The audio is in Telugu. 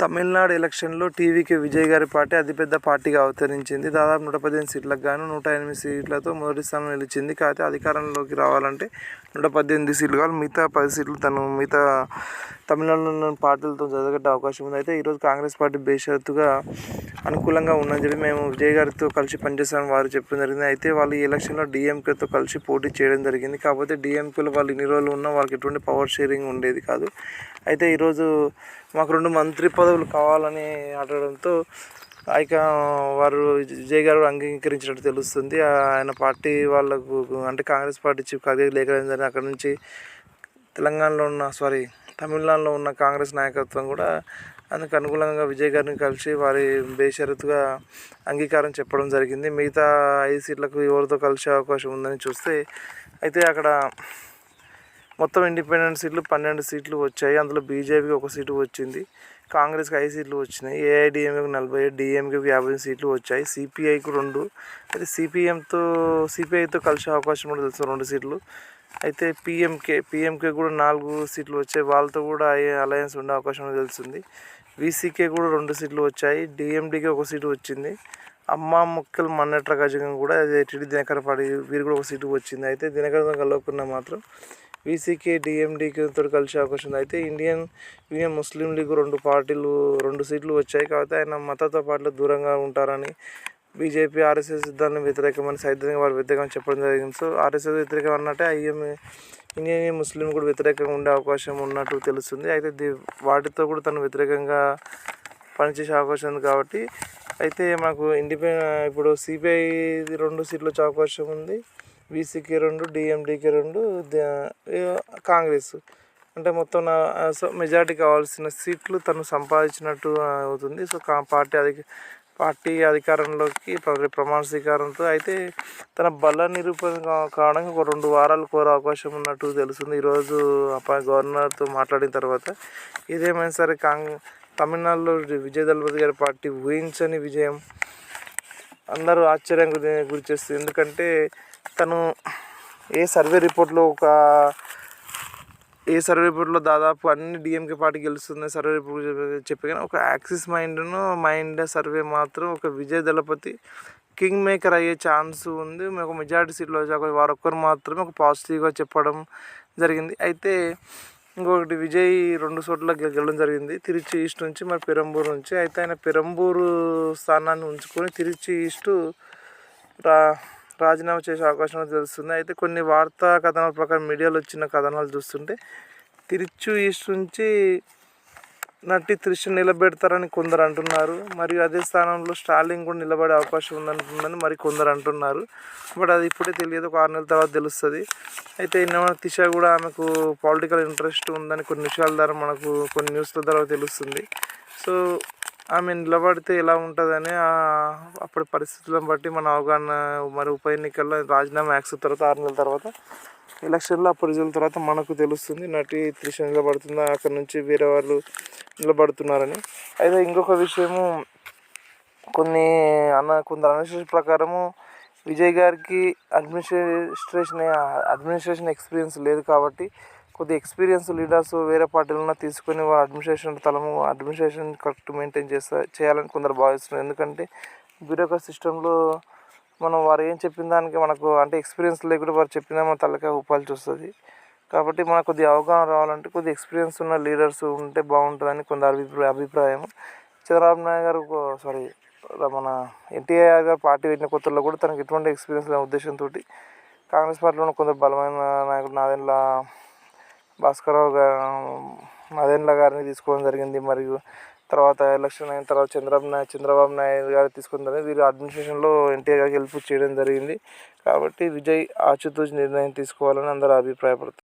తమిళనాడు ఎలక్షన్లో టీవీకే విజయ్ గారి పార్టీ అతిపెద్ద పార్టీగా అవతరించింది. దాదాపు 118 సీట్లకు గాను 108 సీట్లతో మొదటి స్థానంలో నిలిచింది. కాకపోతే అధికారంలోకి రావాలంటే 118 సీట్లు కావాలి, మిగతా 10 సీట్లు మిగతా తమిళనాడులో పార్టీలతో జరగట్టే అవకాశం ఉంది. అయితే ఈరోజు కాంగ్రెస్ పార్టీ బేషరతుగా అనుకూలంగా ఉందని చెప్పి మేము విజయ్ గారితో కలిసి పనిచేస్తామని వారు చెప్పడం జరిగింది. అయితే వాళ్ళు ఈ ఎలక్షన్లో డిఎంకేతో కలిసి పోటీ చేయడం జరిగింది. కాకపోతే డిఎంకేలో వాళ్ళు ఇన్ని రోజులు ఉన్నా వాళ్ళకి ఎటువంటి పవర్ షేరింగ్ ఉండేది కాదు. అయితే ఈరోజు మాకు 2 మంత్రి పదవులు కావాలని అడగడంతో వారు విజయ్ గారు అంగీకరించినట్టు తెలుస్తుంది. ఆయన పార్టీ వాళ్ళకు అంటే కాంగ్రెస్ పార్టీ చీఫ్ అదే లేఖ అక్కడ నుంచి తమిళనాడులో ఉన్న కాంగ్రెస్ నాయకత్వం కూడా అందుకు అనుకూలంగా విజయ్ గారిని కలిసి వారి బేషరతుగా అంగీకారం చెప్పడం జరిగింది. మిగతా 5 సీట్లకు ఎవరితో కలిసే అవకాశం ఉందని చూస్తే అయితే అక్కడ మొత్తం ఇండిపెండెంట్ సీట్లు 12 సీట్లు వచ్చాయి. అందులో బీజేపీకి 1 సీటు వచ్చింది, కాంగ్రెస్కి 5 సీట్లు వచ్చినాయి, ఏఐడిఎంకేకి 47, డిఎంకేకి 50 సీట్లు వచ్చాయి, సిపిఐకి 2, అయితే సిపిఐతో కలిసే అవకాశం కూడా తెలుసు 2 సీట్లు. అయితే పిఎంకే కూడా 4 సీట్లు వచ్చాయి, వాళ్ళతో కూడా అలయన్స్ ఉండే అవకాశం తెలుస్తుంది. వీసీకే కూడా 2 సీట్లు వచ్చాయి, డిఎండికి 1 సీటు వచ్చింది, అమ్మ ముక్కలు మన్నెట్ల గజంగా కూడా టీడీ దినకర పార్టీ వీరు కూడా 1 సీటు వచ్చింది. అయితే దినకర కలవకుండా మాత్రం వీసీకే డిఎండితో కలిసే అవకాశం ఉంది. అయితే ఇండియన్ యూనియన్ ముస్లిం లీగ్ 2 సీట్లు వచ్చాయి. కాకపోతే ఆయన మతతో పాటు దూరంగా ఉంటారని బీజేపీ ఆర్ఎస్ఎస్ దాన్ని వ్యతిరేకమని సైద్ధాంతికంగా వారు వ్యతిరేకంగా చెప్పడం జరిగింది. సో ఆర్ఎస్ఎస్ వ్యతిరేకం అన్నట్టే ఇండియన్ ముస్లిం కూడా వ్యతిరేకంగా ఉండే అవకాశం ఉన్నట్టు తెలుస్తుంది. అయితే వాటితో కూడా తను వ్యతిరేకంగా పనిచేసే అవకాశం ఉంది. కాబట్టి అయితే మాకు ఇప్పుడు సిపిఐ 2 సీట్లు వచ్చే అవకాశం ఉంది, బీసీకి 2, డిఎండికి 2, కాంగ్రెస్ అంటే మొత్తం మెజార్టీ కావాల్సిన సీట్లు తను సంపాదించినట్టు అవుతుంది. సో పార్టీ అధికారంలోకి ప్రమాణ స్వీకారంతో అయితే తన బల నిరూపణ కావడానికి ఒక 2 వారాలు కోరే అవకాశం ఉన్నట్టు తెలుస్తుంది. ఈరోజు గవర్నర్తో మాట్లాడిన తర్వాత ఇదేమైనా సరే తమిళనాడులో విజయ్ దళపతి గారి పార్టీ ఊహించని విజయం అందరూ ఆశ్చర్యం గురిచేస్తుంది. ఎందుకంటే తను ఏ సర్వే రిపోర్ట్లో దాదాపు అన్ని డిఎంకే పార్టీ గెలుస్తుంది సర్వే రిపోర్ట్ చెప్పి, కానీ ఒక యాక్సిస్ మైండ్ సర్వే మాత్రం ఒక విజయ్ దళపతి కింగ్ మేకర్ అయ్యే ఛాన్స్ ఉంది, ఒక మెజారిటీ సీట్లో వచ్చాక వారొక్కరు మాత్రమే ఒక పాజిటివ్గా చెప్పడం జరిగింది. అయితే ఇంకొకటి విజయ్ 2 చోట్ల గెలవడం జరిగింది, తిరుచి ఈస్ట్ నుంచి మరి పెరంబూరు నుంచి. అయితే ఆయన పెరంబూరు స్థానాన్ని ఉంచుకొని తిరుచి ఈస్ట్ రాజీనామా చేసే అవకాశం తెలుస్తుంది. అయితే కొన్ని వార్తా కథనాల ప్రకారం మీడియాలో వచ్చిన కథనాలు చూస్తుంటే తిరుచి ఈస్ట్ నుంచి నటి త్రిష నిలబెడతారని కొందరు అంటున్నారు, మరియు అదే స్థానంలో స్టాలిన్ కూడా నిలబడే అవకాశం ఉందని మరి కొందరు అంటున్నారు. బట్ అది ఇప్పుడే తెలియదు, ఒక 6 నెలల తర్వాత తెలుస్తుంది. అయితే త్రిష కూడా ఆమెకు పొలిటికల్ ఇంట్రెస్ట్ ఉందని కొన్ని విషయాల ద్వారా మనకు కొన్ని న్యూస్ల ద్వారా తెలుస్తుంది. సో ఆమె నిలబడితే ఎలా ఉంటుందని అప్పటి పరిస్థితులను బట్టి మన అవగాహన మరి ఉప ఎన్నికల్లో రాజీనామా యాక్సెప్ట్ తర్వాత 6 నెలల తర్వాత ఎలక్షన్లో అప్పుడు రిజల్ట్ తర్వాత మనకు తెలుస్తుంది నటి త్రిష నిలబడుతుందా, అక్కడ నుంచి వేరే వాళ్ళు నిలబడుతున్నారని. అయితే ఇంకొక విషయము కొందరు అనలిసిస్ ప్రకారము విజయ్ గారికి అడ్మినిస్ట్రేషన్ ఎక్స్పీరియన్స్ లేదు, కాబట్టి కొద్ది ఎక్స్పీరియన్స్ లీడర్స్ వేరే పార్టీలను తీసుకొని వారు అడ్మినిస్ట్రేషన్ కరెక్ట్ మెయింటైన్ చేయాలని కొందరు భావిస్తున్నారు. ఎందుకంటే బ్యూరోక్రసీ సిస్టంలో మనం వారు ఏం చెప్పిన దానికి మనకు అంటే ఎక్స్పీరియన్స్ లేకుండా వారు చెప్పినా మన తలకాయ ఊపాల్సి వస్తుంది. కాబట్టి మనకు కొద్దిగా అవగాహన రావాలంటే కొద్దిగా ఎక్స్పీరియన్స్ ఉన్న లీడర్స్ ఉంటే బాగుంటుందని కొందరు అభిప్రాయం. చంద్రబాబు నాయుడు గారు మన ఎన్టీఆర్ గారు పార్టీ పెట్టిన కొత్తలో కూడా తనకు ఎటువంటి ఎక్స్పీరియన్స్ లేని ఉద్దేశంతో కాంగ్రెస్ పార్టీలో కొందరు బలమైన నాయకుడు నాదెండ్ల గారిని తీసుకోవడం జరిగింది. మరియు తర్వాత ఎలక్షన్ అయిన తర్వాత చంద్రబాబు నాయుడు గారు తీసుకోవడం జరిగింది. వీరు అడ్మినిస్ట్రేషన్లో ఎన్టీఆర్ గారికి హెల్ప్ చేయడం జరిగింది. కాబట్టి విజయ్ ఆచితూచి నిర్ణయం తీసుకోవాలని అందరూ అభిప్రాయపడుతున్నారు.